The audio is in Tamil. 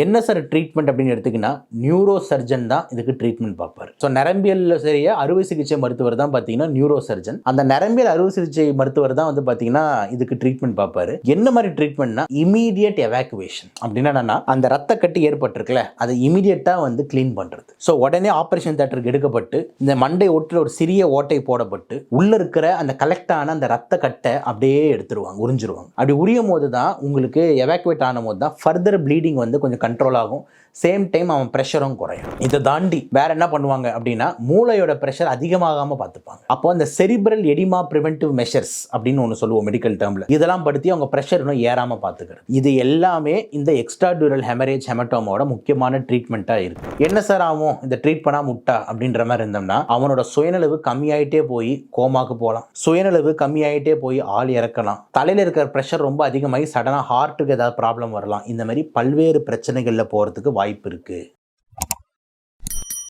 என்ன சார் ட்ரீட்மெண்ட் அப்படின்னு எடுத்துக்கினா நியூரோ சர்ஜன் தான் இதுக்கு ட்ரீட்மெண்ட் பார்ப்பாரு. ஸோ நரம்பியல் சரியா அறுவை சிகிச்சை மருத்துவர் தான் பார்த்தீங்கன்னா நியூரோ சர்ஜன். அந்த நரம்பியல் அறுவை சிகிச்சை மருத்துவர் தான் வந்து பார்த்தீங்கன்னா இதுக்கு ட்ரீட்மெண்ட் பார்ப்பாரு. என்ன மாதிரி ட்ரீட்மெண்ட்னா இமீடியட் எவாக்குவேஷன் அப்படின்னா என்னன்னா அந்த ரத்த கட்டி ஏற்பட்டிருக்குல்ல அதை இமீடியட்டா வந்து கிளீன் பண்றது. ஸோ உடனே ஆபரேஷன் தியேட்டருக்கு எடுக்கப்பட்டு இந்த மண்டை ஓட்டில் ஒரு சிறிய ஓட்டை போடப்பட்டு உள்ள இருக்கிற அந்த கலெக்ட் ஆன அந்த ரத்த கட்டை அப்படியே எடுத்துருவாங்க, உறிஞ்சிருவாங்க. அப்படி உரியும் போது தான் உங்களுக்கு எவாக்குவேட் ஆன போது தான் ஃபர்தர் ப்ளீடிங் வந்து கொஞ்சம் கண்ட்ரோல் ஆகும். சேம் டைம் அவன் ப்ரெஷரும் குறையும். இதை தாண்டி வேற என்ன பண்ணுவாங்க அப்படின்னா மூளையோட ப்ரெஷர் அதிகமாகாம பார்த்துப்பாங்க. அப்போ அந்த செரிப்ரல் எடிமா ப்ரிவென்டிவ் மெஷர்ஸ் அப்படின்னு ஒன்று சொல்லுவோம் மெடிக்கல் டேர்ம்ல. இதெல்லாம் படுத்தி அவங்க ப்ரெஷர் இன்னும் ஏறாம பார்த்துக்கிறது. இது எல்லாமே இந்த எக்ஸ்ட்ரா டியூரல் ஹெமரேஜ் ஹெமட்டோமாவோட முக்கியமான ட்ரீட்மெண்ட்டா இருக்கு. என்ன சார் ஆகும் இந்த ட்ரீட் பண்ணா முட்டா அப்படின்ற மாதிரி இருந்தோம்னா அவனோட சுயநலவு கம்மியாயிட்டே போய் கோமாக்கு போகலாம், சுயநலவு கம்மியாயிட்டே போய் ஆள் இறக்கலாம், தலையில இருக்கிற ப்ரெஷர் ரொம்ப அதிகமாகி சடனாக ஹார்ட்டுக்கு ஏதாவது ப்ராப்ளம் வரலாம். இந்த மாதிரி பல்வேறு பிரச்சனைகள்ல போறதுக்கு வாய்ப்பு இருக்கு.